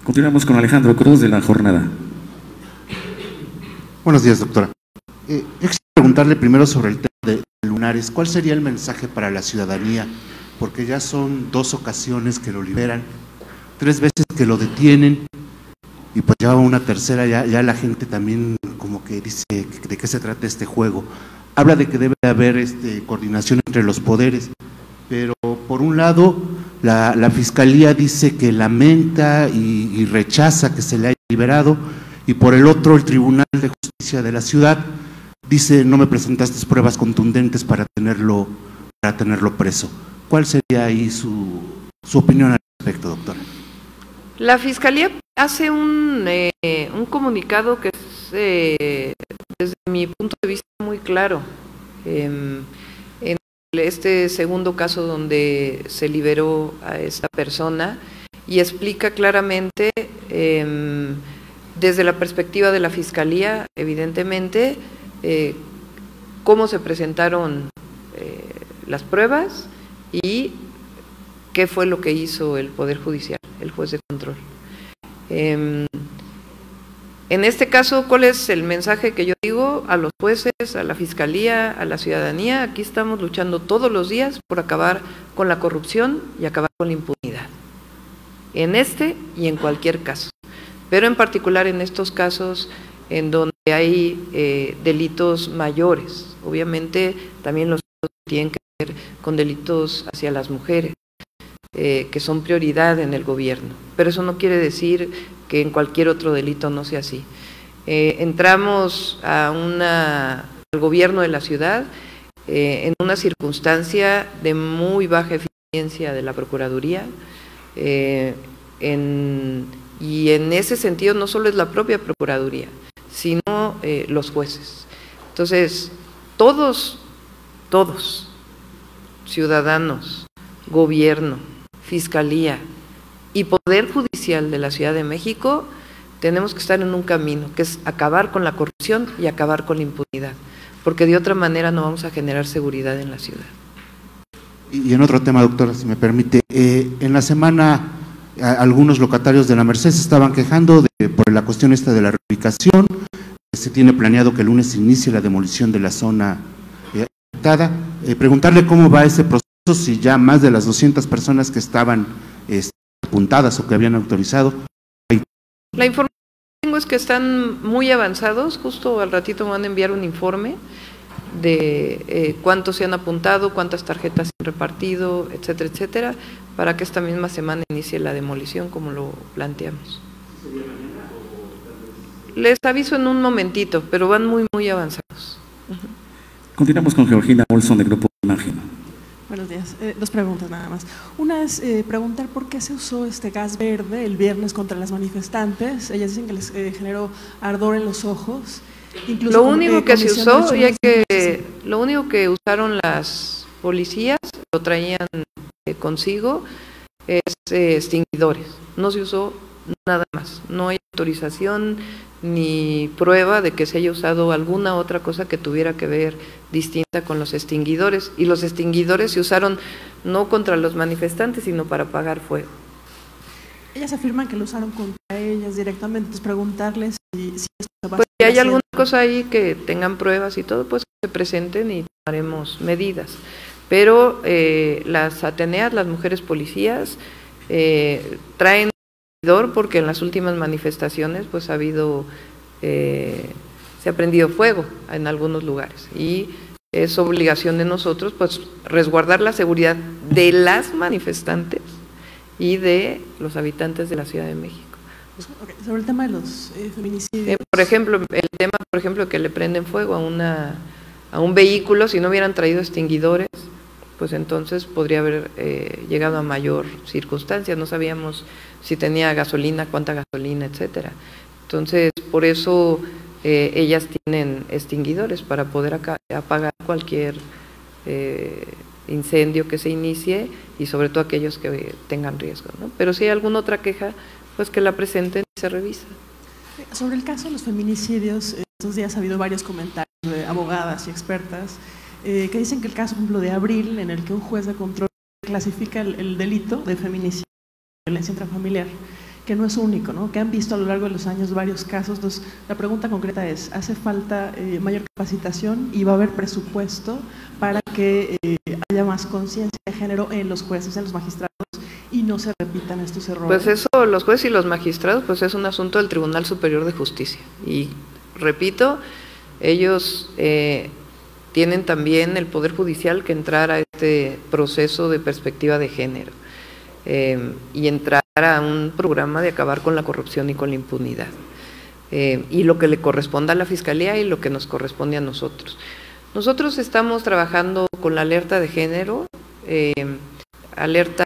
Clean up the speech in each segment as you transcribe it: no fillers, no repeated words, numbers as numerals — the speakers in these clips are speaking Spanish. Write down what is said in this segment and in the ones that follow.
Continuamos con Alejandro Cruz de La Jornada. Buenos días, doctora. Yo quisiera preguntarle primero sobre el tema de Lunares. ¿Cuál sería el mensaje para la ciudadanía? Porque ya son 2 ocasiones que lo liberan, 3 veces que lo detienen, y pues ya una tercera, ya la gente también como que dice de qué se trata este juego. Habla de que debe haber coordinación entre los poderes, pero por un lado la Fiscalía dice que lamenta y rechaza que se le haya liberado, y por el otro el Tribunal de Justicia de la ciudad dice no me presentaste pruebas contundentes para tenerlo preso. ¿Cuál sería ahí su opinión al respecto, doctora? La Fiscalía hace un comunicado que es, desde mi punto de vista, muy claro. En este segundo caso donde se liberó a esta persona, y explica claramente, desde la perspectiva de la Fiscalía, evidentemente, cómo se presentaron las pruebas y qué fue lo que hizo el Poder Judicial, el juez de control. En este caso, ¿cuál es el mensaje que yo digo a los jueces, a la Fiscalía, a la ciudadanía? Aquí estamos luchando todos los días por acabar con la corrupción y acabar con la impunidad, en este y en cualquier caso, pero en particular en estos casos en donde hay delitos mayores. Obviamente también los tienen que ver con delitos hacia las mujeres, que son prioridad en el gobierno, pero eso no quiere decir que en cualquier otro delito no sea así. Entramos al gobierno de la ciudad en una circunstancia de muy baja eficiencia de la Procuraduría, y en ese sentido no solo es la propia Procuraduría, sino los jueces. Entonces, todos, ciudadanos, gobierno, Fiscalía y Poder Judicial de la Ciudad de México, tenemos que estar en un camino, que es acabar con la corrupción y acabar con la impunidad, porque de otra manera no vamos a generar seguridad en la ciudad. Y en otro tema, doctora, si me permite, en la semana algunos locatarios de la Merced se estaban quejando por la cuestión esta de la reubicación. Se tiene planeado que el lunes se inicie la demolición de la zona afectada. Preguntarle cómo va ese proceso, si ya más de las 200 personas que estaban apuntadas o que habían autorizado. La información que tengo es que están muy avanzados. Justo al ratito me van a enviar un informe de cuántos se han apuntado, cuántas tarjetas se han repartido, etcétera, etcétera, para que esta misma semana inicie la demolición como lo planteamos. Les aviso en un momentito, pero van muy avanzados. Continuamos con Georgina Olson del Grupo Imagen. Buenos días. 2 preguntas nada más. Una es preguntar por qué se usó este gas verde el viernes contra las manifestantes. Ellas dicen que les generó ardor en los ojos. Incluso lo único que se usó, lo único que usaron las policías, lo traían consigo, es extinguidores. No se usó nada más. No hay autorización ni prueba de que se haya usado alguna otra cosa que tuviera que ver distinta con los extinguidores, y los extinguidores se usaron no contra los manifestantes, sino para apagar fuego. Ellas afirman que lo usaron contra ellas directamente, entonces preguntarles si esto se va pues a si hay alguna cosa ahí que tengan pruebas y todo, pues que se presenten y tomaremos medidas. Pero las Ateneas, las mujeres policías, traen porque en las últimas manifestaciones pues ha habido, se ha prendido fuego en algunos lugares, y es obligación de nosotros pues resguardar la seguridad de las manifestantes y de los habitantes de la Ciudad de México. Okay. Sobre el tema de los feminicidios. Por ejemplo, el tema, que le prenden fuego a un vehículo, si no hubieran traído extinguidores, pues entonces podría haber llegado a mayor circunstancia. No sabíamos si tenía gasolina, cuánta gasolina, etcétera. Entonces, por eso ellas tienen extinguidores para poder apagar cualquier incendio que se inicie, y sobre todo aquellos que tengan riesgo, ¿no? Pero si hay alguna otra queja, pues que la presenten y se revisa. Sobre el caso de los feminicidios, estos días ha habido varios comentarios de abogadas y expertas que dicen que el caso, por ejemplo, de Abril, en el que un juez de control clasifica el delito de feminicidio, violencia intrafamiliar, que no es único, ¿no? Que han visto a lo largo de los años varios casos. Entonces, la pregunta concreta es, ¿hace falta mayor capacitación y va a haber presupuesto para que haya más conciencia de género en los jueces, en los magistrados y no se repitan estos errores? Pues eso, los jueces y los magistrados, pues es un asunto del Tribunal Superior de Justicia. Y repito, ellos tienen también el Poder Judicial que entrar a este proceso de perspectiva de género. Y entrar a un programa de acabar con la corrupción y con la impunidad. Y lo que le corresponda a la Fiscalía y lo que nos corresponde a nosotros. Nosotros estamos trabajando con la alerta de género, alerta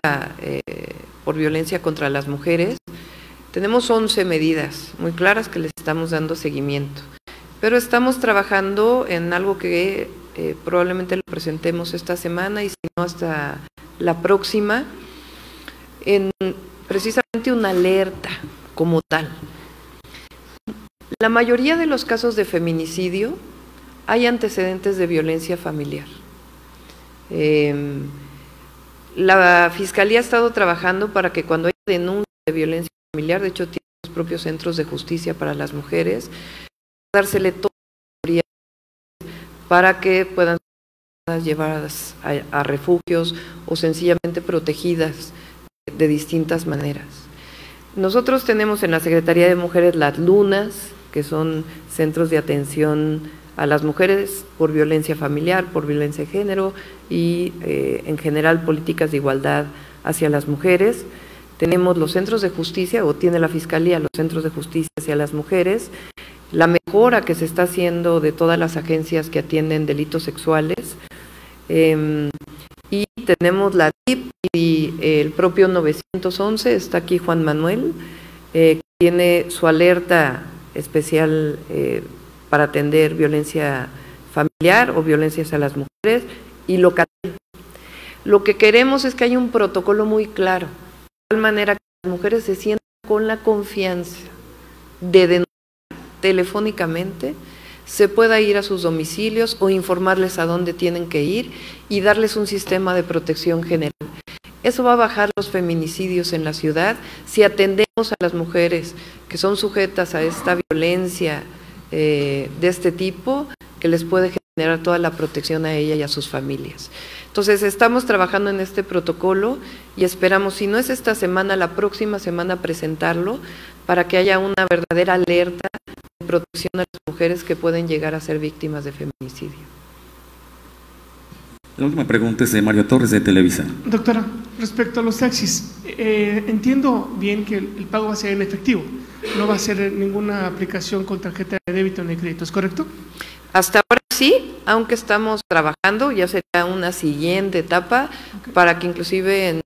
por violencia contra las mujeres. Tenemos 11 medidas muy claras que les estamos dando seguimiento. Pero estamos trabajando en algo que probablemente lo presentemos esta semana y si no hasta la próxima, en precisamente una alerta como tal. La mayoría de los casos de feminicidio hay antecedentes de violencia familiar. La Fiscalía ha estado trabajando para que cuando hay denuncia de violencia familiar, de hecho tiene los propios centros de justicia para las mujeres, dársele toda la seguridad para que puedan ser llevadas a refugios o sencillamente protegidas de distintas maneras. Nosotros tenemos en la Secretaría de Mujeres las lunas, que son centros de atención a las mujeres por violencia familiar, por violencia de género y en general políticas de igualdad hacia las mujeres. Tenemos los centros de justicia, o tiene la Fiscalía los centros de justicia hacia las mujeres, la mejora que se está haciendo de todas las agencias que atienden delitos sexuales, y tenemos la DIP y el propio 911, está aquí Juan Manuel, tiene su alerta especial para atender violencia familiar o violencia hacia las mujeres y local. Lo que queremos es que haya un protocolo muy claro, de tal manera que las mujeres se sientan con la confianza de denunciar telefónicamente, se pueda ir a sus domicilios o informarles a dónde tienen que ir y darles un sistema de protección general. Eso va a bajar los feminicidios en la ciudad si atendemos a las mujeres que son sujetas a esta violencia de este tipo, que les puede generar toda la protección a ella y a sus familias. Entonces estamos trabajando en este protocolo y esperamos, si no es esta semana, la próxima semana presentarlo para que haya una verdadera alerta de protección a las mujeres que pueden llegar a ser víctimas de feminicidio. La última pregunta es de Mario Torres de Televisa. Doctora, respecto a los taxis, entiendo bien que el pago va a ser en efectivo, no va a ser ninguna aplicación con tarjeta de débito ni crédito, ¿es correcto? Hasta ahora sí, aunque estamos trabajando, ya será una siguiente etapa para que inclusive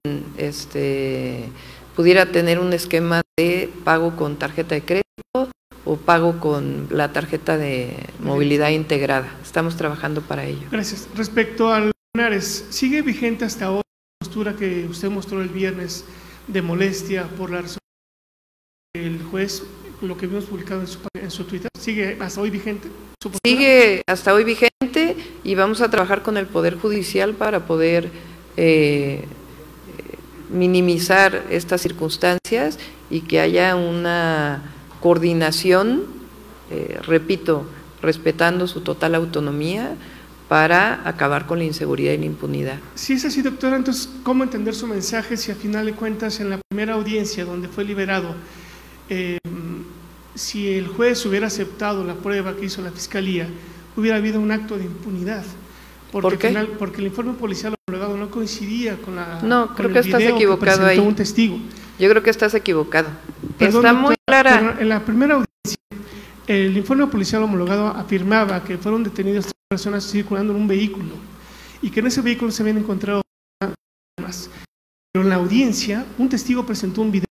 pudiera tener un esquema de pago con tarjeta de crédito o pago con la tarjeta de movilidad integrada. Estamos trabajando para ello. Gracias. Respecto al lunares, ¿sigue vigente hasta ahora la postura que usted mostró el viernes de molestia por la resolución del juez, lo que vimos publicado en su Twitter? ¿Sigue hasta hoy vigente su postura? Sigue hasta hoy vigente y vamos a trabajar con el Poder Judicial para poder minimizar estas circunstancias y que haya una coordinación, repito, respetando su total autonomía para acabar con la inseguridad y la impunidad. Si es así, doctora, entonces, ¿cómo entender su mensaje si a final de cuentas en la primera audiencia donde fue liberado, si el juez hubiera aceptado la prueba que hizo la Fiscalía, hubiera habido un acto de impunidad? ¿Por qué? Porque el informe policial homologado no coincidía con la No, creo que estás video equivocado que presentó ahí. un testigo. Yo creo que estás equivocado. Perdón, Está muy clara. Pero en la primera audiencia, el informe policial homologado afirmaba que fueron detenidas 3 personas circulando en un vehículo y que en ese vehículo se habían encontrado armas. Pero en la audiencia, un testigo presentó un video.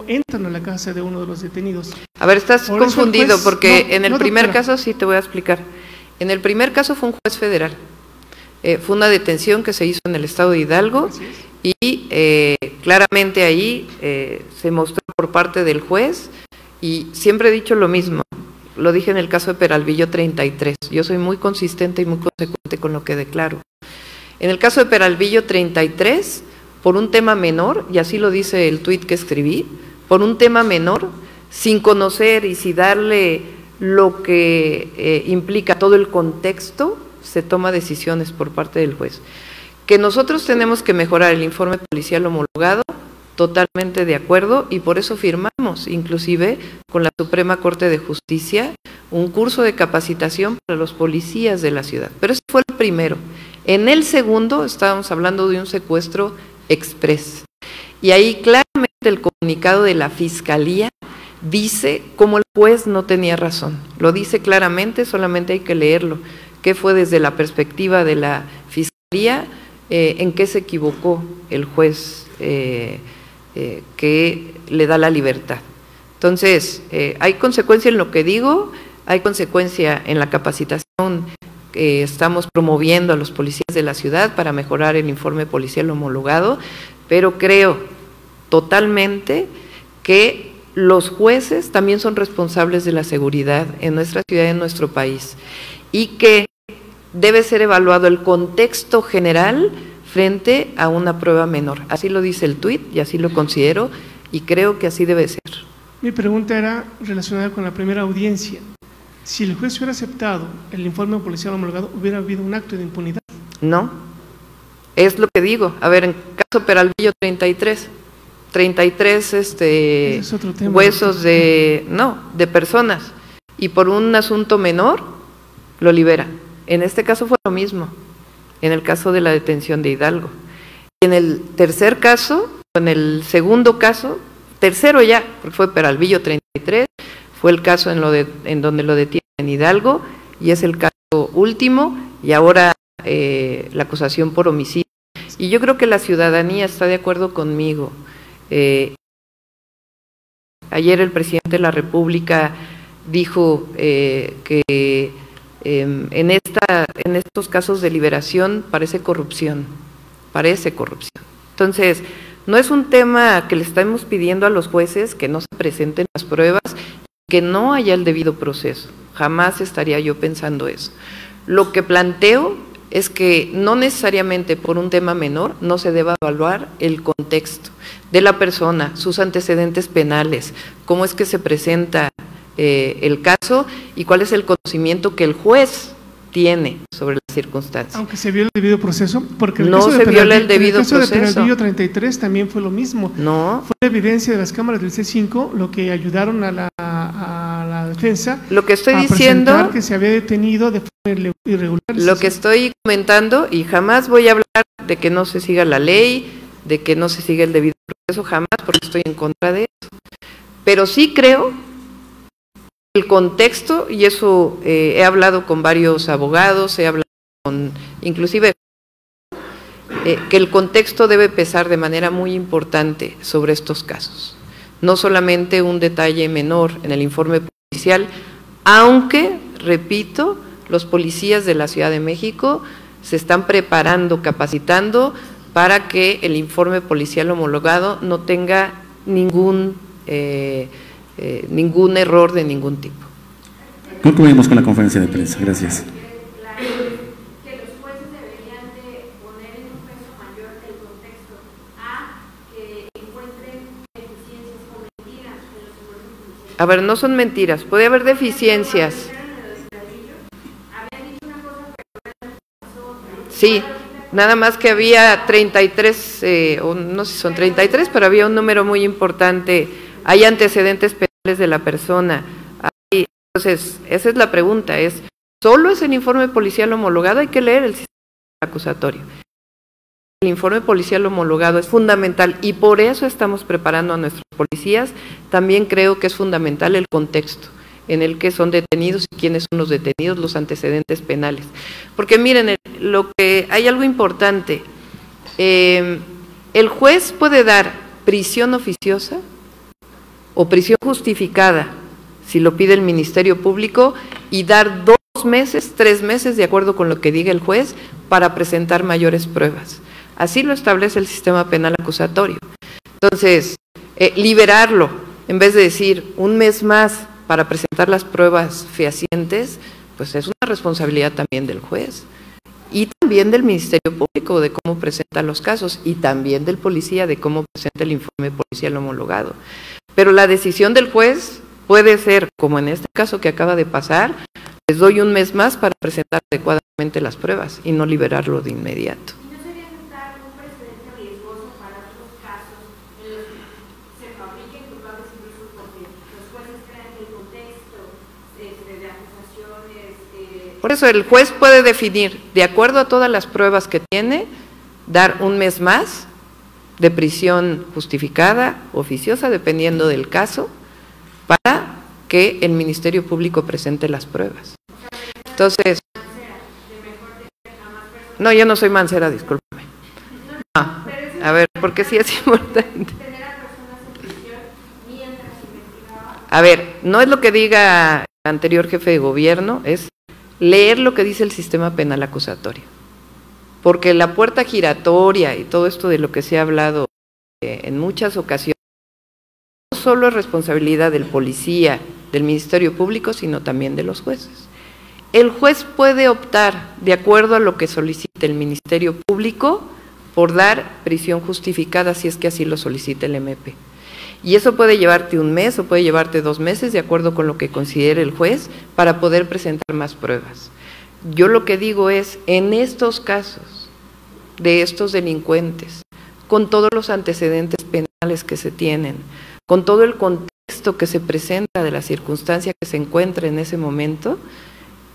Entran a la casa de uno de los detenidos. A ver, estás Por eso confundido el juez, porque no, en el no, primer doctora. caso sí te voy a explicar. En el primer caso fue un juez federal. Fue una detención que se hizo en el estado de Hidalgo Así es. y claramente ahí se mostró por parte del juez, y siempre he dicho lo mismo, lo dije en el caso de Peralvillo 33, yo soy muy consistente y muy consecuente con lo que declaro. En el caso de Peralvillo 33 por un tema menor, y así lo dice el tuit que escribí, por un tema menor, sin conocer y sin darle lo que implica todo el contexto, se toma decisiones por parte del juez. Que nosotros tenemos que mejorar el informe policial homologado, totalmente de acuerdo, y por eso firmamos, inclusive con la Suprema Corte de Justicia, un curso de capacitación para los policías de la ciudad. Pero ese fue el primero. En el segundo estábamos hablando de un secuestro express. Y ahí claramente el comunicado de la Fiscalía dice cómo el juez no tenía razón. Lo dice claramente, solamente hay que leerlo. ¿Qué fue desde la perspectiva de la Fiscalía? ¿En qué se equivocó el juez que le da la libertad? Entonces, hay consecuencia en lo que digo, hay consecuencia en la capacitación que estamos promoviendo a los policías de la ciudad para mejorar el informe policial homologado, pero creo totalmente que los jueces también son responsables de la seguridad en nuestra ciudad y en nuestro país, y que debe ser evaluado el contexto general frente a una prueba menor. Así lo dice el tuit y así lo considero, y creo que así debe ser. Mi pregunta era relacionada con la primera audiencia. Si el juez hubiera aceptado el informe policial homologado, ¿hubiera habido un acto de impunidad? No, es lo que digo. A ver, en caso Peralvillo 33 es otro tema, huesos de personas, y por un asunto menor lo liberan. En este caso fue lo mismo, en el caso de la detención de Hidalgo. Y en el tercer caso, en el segundo caso, tercero ya, porque fue Peralvillo 33, fue el caso en donde lo detienen en Hidalgo, y es el caso último, y ahora la acusación por homicidio. Y yo creo que la ciudadanía está de acuerdo conmigo. Ayer el presidente de la República dijo que en estos casos de liberación parece corrupción. Entonces, no es un tema que le estamos pidiendo a los jueces que no se presenten las pruebas, que no haya el debido proceso. Jamás estaría yo pensando eso. Lo que planteo es que no necesariamente por un tema menor no se deba evaluar el contexto de la persona, sus antecedentes penales, cómo es que se presenta el caso y cuál es el conocimiento que el juez tiene sobre las circunstancias. Aunque se viola el debido proceso, porque no se viola el debido proceso. En el caso de Peralvillo 33 también fue lo mismo. No. Fue la evidencia de las cámaras del C5 lo que ayudaron a la defensa. Lo que estoy a diciendo, presentar que se había detenido de forma irregular. Lo que estoy comentando, y jamás voy a hablar de que no se siga la ley, de que no se siga el debido proceso, jamás, porque estoy en contra de eso. Pero sí creo el contexto, y eso he hablado con varios abogados, he hablado con, inclusive, que el contexto debe pesar de manera muy importante sobre estos casos. No solamente un detalle menor en el informe policial, aunque, repito, los policías de la Ciudad de México se están preparando, capacitando para que el informe policial homologado no tenga ningún error de ningún tipo. Concluimos con la conferencia de prensa. Gracias. Que los jueces deberían de poner en un peso mayor el contexto a que encuentren deficiencias o mentiras en los informes policiales. A ver, no son mentiras, puede haber deficiencias. Sí, nada más que había 33, o no sé si son 33, pero había un número muy importante. Hay antecedentes penales de la persona. Entonces, esa es la pregunta, ¿solo es el informe policial homologado? Hay que leer el sistema acusatorio. El informe policial homologado es fundamental, y por eso estamos preparando a nuestros policías. También creo que es fundamental el contexto en el que son detenidos y quiénes son los detenidos, los antecedentes penales. Porque miren, hay algo importante. El juez puede dar prisión oficiosa o prisión justificada, si lo pide el Ministerio Público, y dar 2 meses, 3 meses, de acuerdo con lo que diga el juez, para presentar mayores pruebas. Así lo establece el sistema penal acusatorio. Entonces, liberarlo, en vez de decir 1 mes más para presentar las pruebas fehacientes, pues es una responsabilidad también del juez. Y también también del Ministerio Público de cómo presenta los casos y también del policía de cómo presenta el informe policial homologado. Pero la decisión del juez puede ser, como en este caso que acaba de pasar, les doy un mes más para presentar adecuadamente las pruebas y no liberarlo de inmediato. ¿Y no sería sentar un precedente riesgoso para otros casos en los que se fabriquen culpables incluso porque los jueces crean que el contexto de acusaciones... Por eso el juez puede definir, de acuerdo a todas las pruebas que tiene, dar un mes más de prisión justificada, oficiosa, dependiendo del caso, para que el Ministerio Público presente las pruebas. Entonces, no, yo no soy mancera, discúlpame. No, a ver, porque sí es importante. A ver, no es lo que diga el anterior jefe de gobierno, es leer lo que dice el sistema penal acusatorio. Porque la puerta giratoria y todo esto de lo que se ha hablado en muchas ocasiones, no solo es responsabilidad del policía, del Ministerio Público, sino también de los jueces. El juez puede optar, de acuerdo a lo que solicite el Ministerio Público, por dar prisión justificada si es que así lo solicita el MP. Y eso puede llevarte un mes o puede llevarte 2 meses, de acuerdo con lo que considere el juez, para poder presentar más pruebas. Yo lo que digo es, en estos casos de estos delincuentes, con todos los antecedentes penales que se tienen, con todo el contexto que se presenta de la circunstancia que se encuentra en ese momento,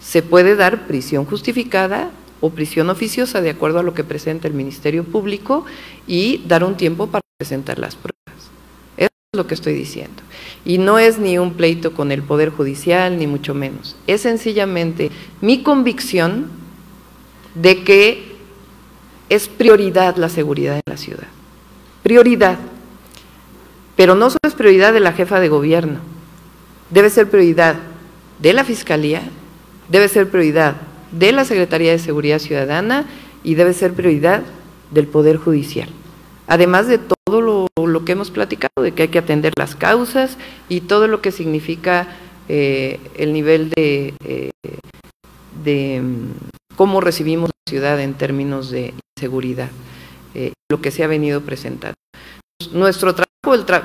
se puede dar prisión justificada o prisión oficiosa de acuerdo a lo que presenta el Ministerio Público y dar un tiempo para presentar las pruebas. Eso es lo que estoy diciendo. Y no es ni un pleito con el Poder Judicial, ni mucho menos. Es sencillamente mi convicción de que es prioridad la seguridad en la ciudad. Prioridad. Pero no solo es prioridad de la jefa de gobierno, debe ser prioridad de la Fiscalía, debe ser prioridad de la Secretaría de Seguridad Ciudadana y debe ser prioridad del Poder Judicial. Además de todo lo que hemos platicado, de que hay que atender las causas y todo lo que significa el nivel de cómo recibimos la ciudad en términos de inseguridad, lo que se ha venido presentando. Nuestro trabajo,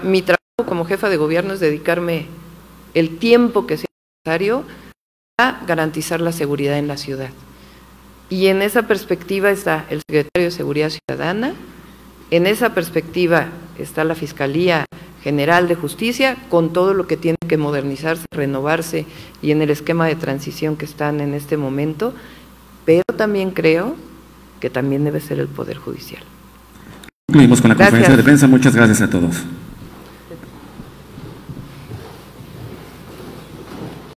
mi trabajo como jefa de gobierno es dedicarme el tiempo que sea necesario a garantizar la seguridad en la ciudad. Y en esa perspectiva está el secretario de Seguridad Ciudadana, en esa perspectiva está la Fiscalía General de Justicia, con todo lo que tiene que modernizarse, renovarse y en el esquema de transición que están en este momento, pero también creo que también debe ser el Poder Judicial. Concluimos con la conferencia de prensa. Muchas gracias a todos.